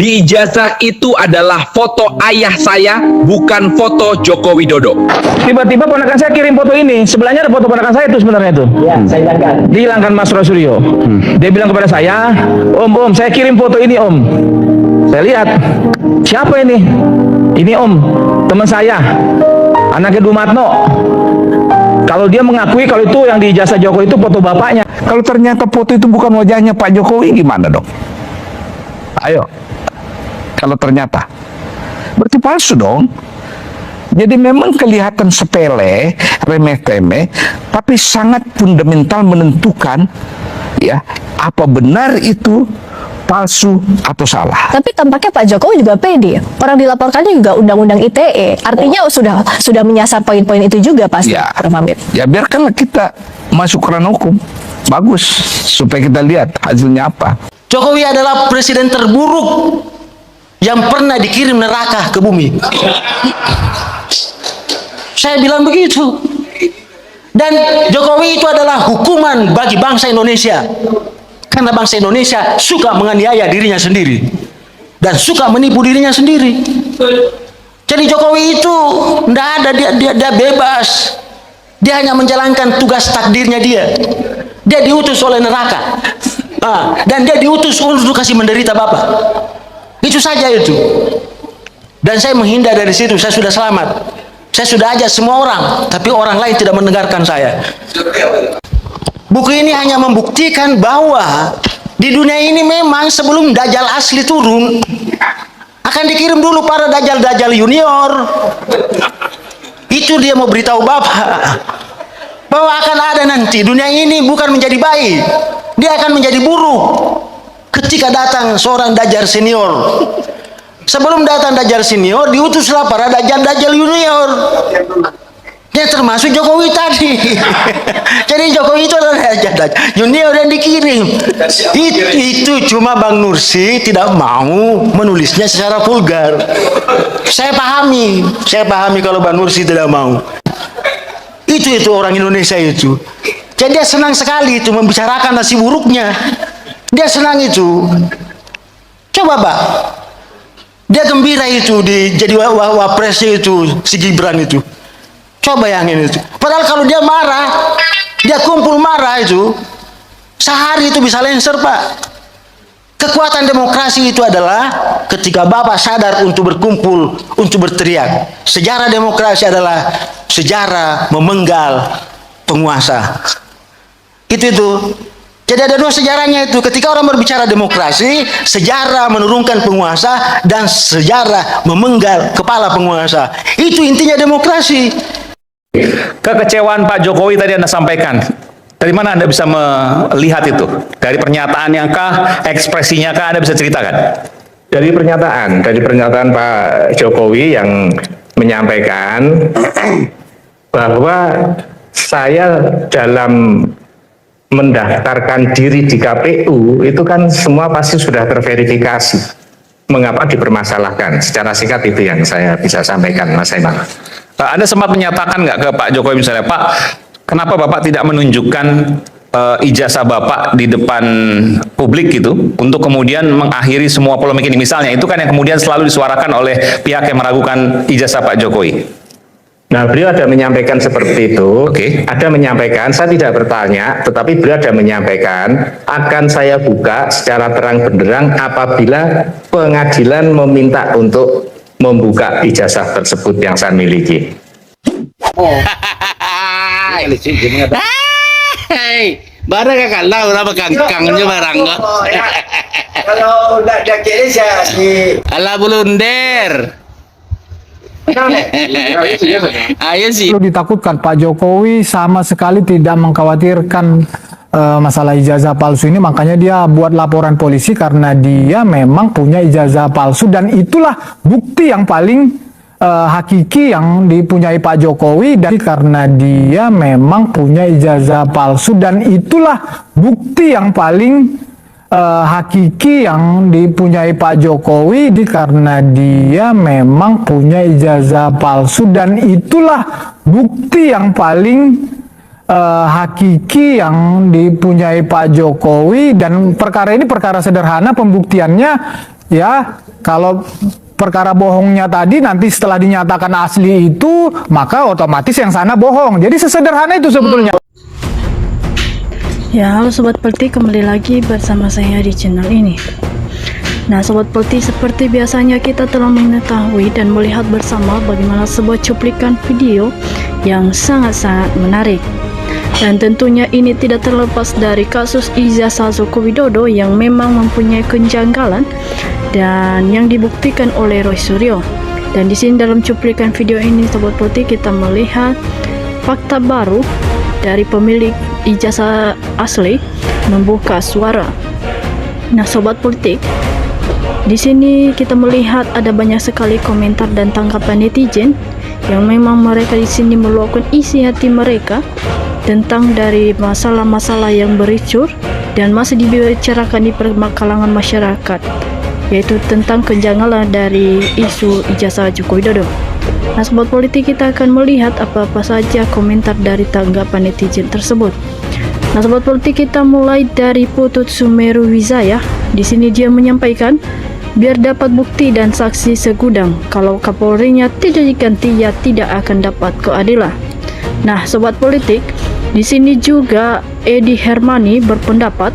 Di ijazah itu adalah foto ayah saya, bukan foto Joko Widodo. Tiba-tiba ponakan saya kirim foto ini, sebelahnya ada foto ponakan saya itu sebenarnya itu. Ya, saya hilangkan. Dihilangkan Mas Rosuryo. Dia bilang kepada saya, Om, saya kirim foto ini Om. Saya lihat, siapa ini? Ini Om, teman saya, anaknya Dumatno. Kalau dia mengakui kalau itu yang di ijazah Jokowi itu foto bapaknya. Kalau ternyata foto itu bukan wajahnya Pak Jokowi, gimana dong? Ayo. Kalau ternyata berarti palsu dong. Jadi memang kelihatan sepele, remeh-temeh, tapi sangat fundamental menentukan ya apa benar itu palsu atau salah. Tapi tampaknya Pak Jokowi juga pede. Orang dilaporkannya juga undang-undang ITE. Artinya sudah menyasar poin-poin itu juga pasti, Ya, Prof. Hamid. ya biarkanlah kita masuk ke ranah hukum. Bagus, supaya kita lihat hasilnya apa. Jokowi adalah presiden terburuk yang pernah dikirim neraka ke bumi. Saya bilang begitu. Dan Jokowi itu adalah hukuman bagi bangsa Indonesia. Karena bangsa Indonesia suka menganiaya dirinya sendiri. Dan suka menipu dirinya sendiri. Jadi Jokowi itu tidak ada, dia bebas. Dia hanya menjalankan tugas takdirnya dia. Dia diutus oleh neraka. Dan dia diutus untuk kasih menderita Bapak. Itu saja itu. Dan saya menghindar dari situ. Saya sudah selamat. Saya sudah ajak semua orang, tapi orang lain tidak mendengarkan saya. Buku ini hanya membuktikan bahwa di dunia ini memang sebelum Dajjal asli turun, akan dikirim dulu para Dajjal-Dajjal junior. Itu dia mau beritahu Bapak, bahwa akan ada nanti dunia ini bukan menjadi baik, dia akan menjadi buruk ketika datang seorang Dajjal senior. Sebelum datang Dajjal senior, diutuslah para Dajjal junior. Dia termasuk Jokowi tadi. Jadi Jokowi itu adalah Dajjal junior yang dikirim. Itu cuma Bang Nursi tidak mau menulisnya secara vulgar. Saya pahami kalau Bang Nursi tidak mau. Itu orang Indonesia itu. Jadi dia senang sekali itu membicarakan nasib buruknya. Dia senang itu. Coba Pak, dia gembira itu jadi wapresnya itu si Gibran itu. Coba bayangin itu. Padahal kalau dia marah, dia kumpul marah itu, sehari itu bisa lenser Pak. Kekuatan demokrasi itu adalah ketika Bapak sadar untuk berkumpul, untuk berteriak. Sejarah demokrasi adalah sejarah memenggal penguasa. Itu. Jadi ada dua sejarahnya itu. Ketika orang berbicara demokrasi, sejarah menurunkan penguasa dan sejarah memenggal kepala penguasa. Itu intinya demokrasi. Kekecewaan Pak Jokowi tadi Anda sampaikan. Dari mana Anda bisa melihat itu? Dari pernyataannya kah, ekspresinya kah, Anda bisa ceritakan? Dari pernyataan Pak Jokowi yang menyampaikan bahwa saya dalam mendaftarkan diri di KPU itu kan semua pasti sudah terverifikasi. Mengapa dipermasalahkan? Secara singkat itu yang saya bisa sampaikan, Mas Aiman. Anda sempat menyatakan nggak ke Pak Jokowi misalnya, Pak, kenapa Bapak tidak menunjukkan ijazah Bapak di depan publik gitu, untuk kemudian mengakhiri semua polemik ini? Misalnya, itu kan yang kemudian selalu disuarakan oleh pihak yang meragukan ijazah Pak Jokowi. Nah, beliau ada menyampaikan seperti itu. Ada menyampaikan, saya tidak bertanya, tetapi beliau ada menyampaikan, akan saya buka secara terang benderang apabila pengadilan meminta untuk membuka ijazah tersebut yang saya miliki. Barang kakak orang kangkangnya barang kok. Kalau tidak kira saya Alah bulunder. Ayo sih. Perlu ditakutkan, Pak Jokowi sama sekali tidak mengkhawatirkan masalah ijazah palsu ini, makanya dia buat laporan polisi karena dia memang punya ijazah palsu dan itulah bukti yang paling hakiki yang dipunyai Pak Jokowi, dan karena dia memang punya ijazah palsu dan itulah bukti yang paling hakiki yang dipunyai Pak Jokowi, karena dia memang punya ijazah palsu dan itulah bukti yang paling hakiki yang dipunyai Pak Jokowi. Dan perkara ini perkara sederhana pembuktiannya, ya kalau perkara bohongnya tadi nanti setelah dinyatakan asli itu, maka otomatis yang sana bohong. Jadi sesederhana itu sebetulnya. Ya, halo Sobat Politik, kembali lagi bersama saya di channel ini. Nah, Sobat Politik, seperti biasanya kita telah mengetahui dan melihat bersama bagaimana sebuah cuplikan video yang sangat-sangat menarik. Dan tentunya ini tidak terlepas dari kasus ijazah Joko Widodo yang memang mempunyai kejanggalan dan yang dibuktikan oleh Roy Suryo. Dan di sini dalam cuplikan video ini, Sobat Politik, kita melihat fakta baru dari pemilik ijazah asli membuka suara. Nah, Sobat Politik, di sini kita melihat ada banyak sekali komentar dan tanggapan netizen yang memang mereka di sini meluapkan isi hati mereka tentang dari masalah-masalah yang bericur dan masih dibicarakan di kalangan masyarakat, yaitu tentang kejanggalan dari isu ijazah Joko Widodo. Nah, Sobat Politik, kita akan melihat apa-apa saja komentar dari tanggapan netizen tersebut. Nah, Sobat Politik, kita mulai dari Putut Sumeru Wijaya. Di sini dia menyampaikan, biar dapat bukti dan saksi segudang. Kalau Kapolrinya tidak diganti, ya tidak akan dapat keadilan. Nah, Sobat Politik, di sini juga Edi Hermani berpendapat,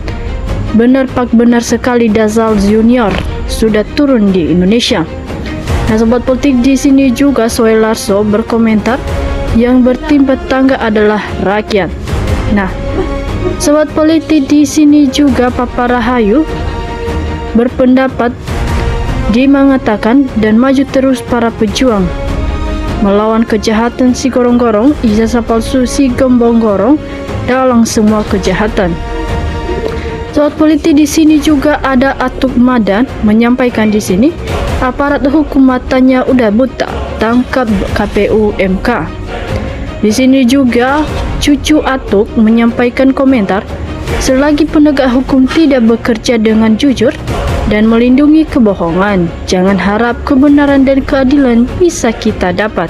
benar Pak, benar sekali Dazal Junior sudah turun di Indonesia. Nah, Sobat Politik, di sini juga Soelarso berkomentar, yang bertimpa tangga adalah rakyat. Nah, Sobat Politik, di sini juga Papa Rahayu berpendapat, dia mengatakan, dan maju terus para pejuang melawan kejahatan si gorong-gorong, ijazah palsu si gembong-gorong, dalam semua kejahatan. Sobat Politik, di sini juga ada Atuk Madan menyampaikan di sini, aparat hukum matanya udah buta, tangkap KPU MK. Di sini juga cucu Atuk menyampaikan komentar, selagi penegak hukum tidak bekerja dengan jujur dan melindungi kebohongan, jangan harap kebenaran dan keadilan bisa kita dapat.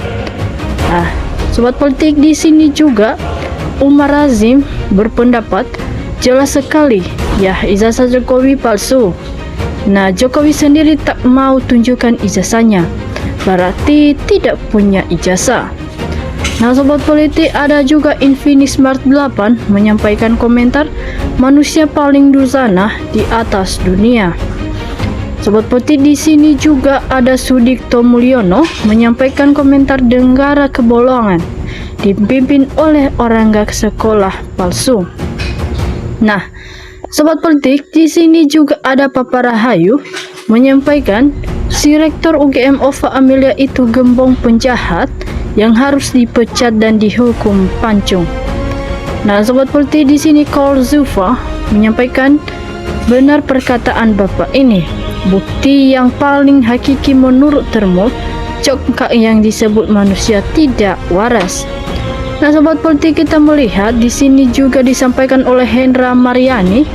Nah, Sobat Politik, di sini juga Umar Azim berpendapat, jelas sekali ya ijazah Jokowi palsu. Nah, Jokowi sendiri tak mau tunjukkan ijazahnya, berarti tidak punya ijazah. Nah, Sobat Politik, ada juga Infinix Smart 8 menyampaikan komentar, manusia paling dursana di atas dunia. Sobat Politik, di sini juga ada Sudikto Mulyono menyampaikan komentar, negara kebolongan dipimpin oleh orang gak sekolah palsu. Nah, Sobat Politik, di sini juga ada Papa Rahayu menyampaikan, si Rektor UGM Ova Amelia itu gembong penjahat yang harus dipecat dan dihukum pancung. Nah, Sobat Politik, di sini Kol Zufa menyampaikan, benar perkataan Bapak ini. Bukti yang paling hakiki menurut Termo, congkak yang disebut manusia tidak waras. Nah, Sobat Politik, kita melihat di sini juga disampaikan oleh Hendra Mariani,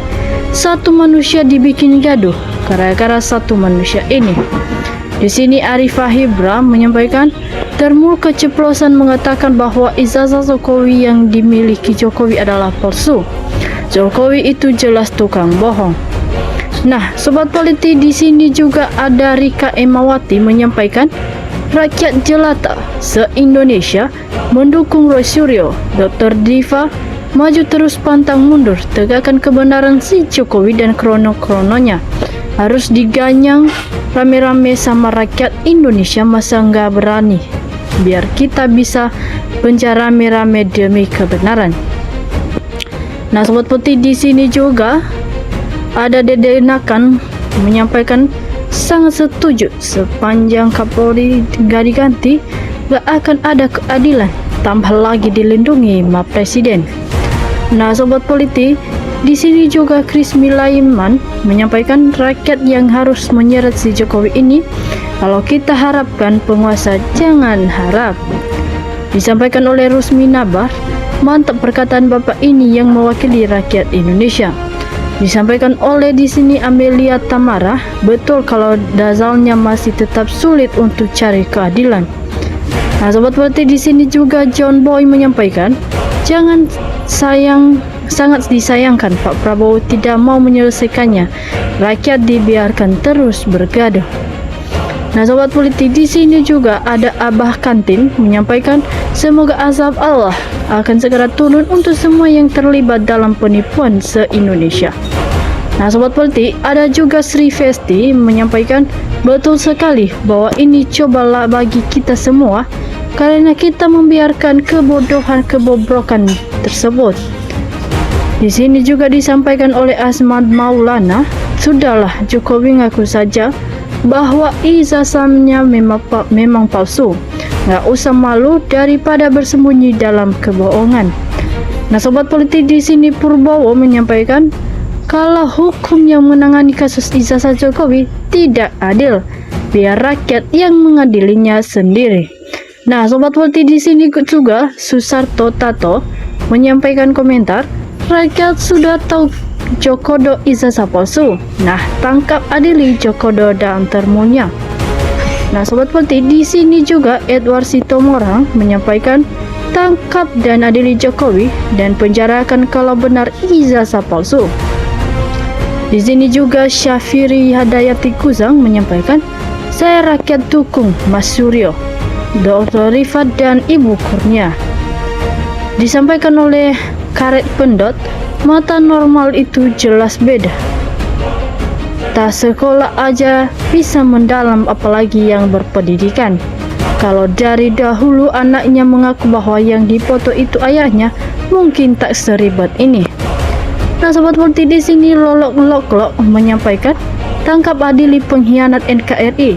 satu manusia dibikin gaduh gara-gara satu manusia ini. Di sini Arifah Hibra menyampaikan, Termo keceplosan mengatakan bahwa ijazah Jokowi yang dimiliki Jokowi adalah palsu. Jokowi itu jelas tukang bohong. Nah, Sobat Politik, di sini juga ada Rika Emawati menyampaikan, rakyat jelata se-Indonesia mendukung Roy Suryo, Dr. Diva maju terus pantang mundur, tegakkan kebenaran si Jokowi dan krono-krononya harus diganyang rame-rame sama rakyat Indonesia, masa nggak berani, biar kita bisa penjara rame-rame demi kebenaran. Nah, Sobat Politik, di sini juga ada Dede Nakan menyampaikan, sangat setuju, sepanjang Kapolri gak diganti, gak akan ada keadilan, tambah lagi dilindungi Ma Presiden. Nah, Sobat Politik, di sini juga Chris Milaiman menyampaikan, rakyat yang harus menyeret si Jokowi ini, kalau kita harapkan penguasa jangan harap. Disampaikan oleh Rusmi Nabar, mantap perkataan Bapak ini yang mewakili rakyat Indonesia. Disampaikan oleh di sini Amelia Tamara, betul kalau Dazalnya masih tetap sulit untuk cari keadilan. Nah, Sobat Politik, di sini juga John Boy menyampaikan, jangan sayang sangat disayangkan Pak Prabowo tidak mau menyelesaikannya. Rakyat dibiarkan terus bergaduh. Nah, sobat politik, di sini juga ada Abah Kantin menyampaikan semoga azab Allah akan segera turun untuk semua yang terlibat dalam penipuan se-Indonesia. Nah, sobat politik, ada juga Sri Vesti menyampaikan betul sekali bahwa ini cobalah bagi kita semua karena kita membiarkan kebodohan-kebobrokan tersebut. Di sini juga disampaikan oleh Asmad Maulana, sudahlah Jokowi ngaku saja bahwa ijazahnya memang palsu. Nggak usah malu daripada bersembunyi dalam kebohongan. Nah, sobat politik, di sini Purbowo menyampaikan kalau hukum yang menangani kasus ijazah Jokowi tidak adil, biar rakyat yang mengadilinya sendiri. Nah, sobat politik, di sini juga Susarto Tato menyampaikan komentar, rakyat sudah tahu Jokodo ijazah palsu. Nah, tangkap adili Jokodo dan termunya. Nah, sobat politik, di sini juga Edward Sitomorang menyampaikan tangkap dan adili Jokowi dan penjarakan kalau benar ijazah palsu. Di sini juga Syafiri Hadayati Kuzang menyampaikan, saya rakyat dukung Mas Suryo, Dr. Rifat dan Ibu Kurnia. Disampaikan oleh Karet Pendot, mata normal itu jelas beda. Tak sekolah aja bisa mendalam apalagi yang berpendidikan. Kalau dari dahulu anaknya mengaku bahwa yang dipoto itu ayahnya, mungkin tak seribet ini. Nah, sobat politik, di sini Lolok menyampaikan tangkap adili pengkhianat NKRI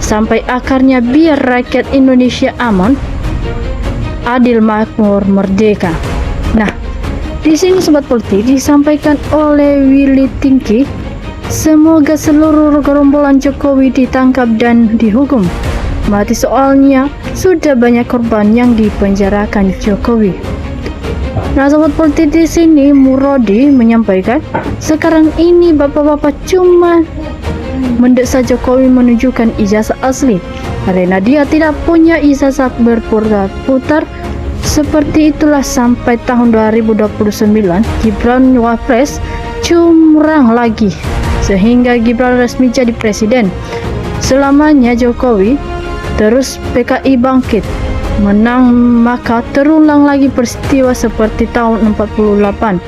sampai akarnya biar rakyat Indonesia aman, adil, makmur, merdeka. Nah, di sini sobat politik disampaikan oleh Willy Tingki, semoga seluruh gerombolan Jokowi ditangkap dan dihukum mati, soalnya sudah banyak korban yang dipenjarakan Jokowi. Nah, sobat politik, di sini Murodi menyampaikan sekarang ini bapak-bapak cuma mendesak Jokowi menunjukkan ijazah asli karena dia tidak punya ijazah berputar-putar. Seperti itulah sampai tahun 2029 Gibran Wapres curang lagi sehingga Gibran resmi jadi presiden. Selamanya Jokowi terus PKI bangkit menang, maka terulang lagi peristiwa seperti tahun 48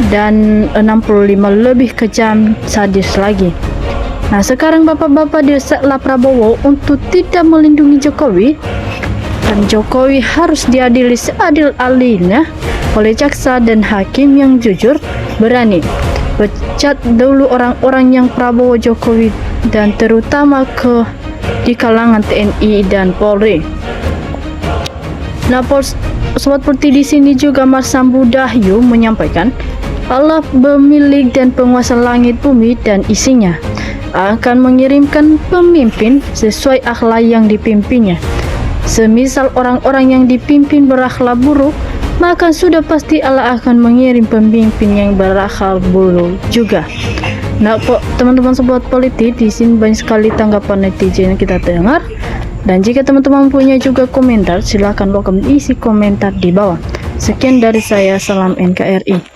dan 65 lebih kejam, sadis lagi. Nah, sekarang bapak-bapak desaklah Prabowo untuk tidak melindungi Jokowi, dan Jokowi harus diadili seadil-adilnya oleh jaksa dan hakim yang jujur, berani. Pecat dulu orang-orang yang Prabowo Jokowi dan terutama di kalangan TNI dan Polri. Nah, sobat politik, di sini juga Mas Sambu Dahyu menyampaikan Allah pemilik dan penguasa langit bumi dan isinya akan mengirimkan pemimpin sesuai akhlak yang dipimpinnya. Semisal orang-orang yang dipimpin berakhlak buruk, maka sudah pasti Allah akan mengirim pemimpin yang berakhlak buruk juga. Nah, teman-teman sobat politik, di sini banyak sekali tanggapan netizen yang kita dengar. Dan jika teman-teman punya juga komentar, silahkan isi komentar di bawah. Sekian dari saya, salam NKRI.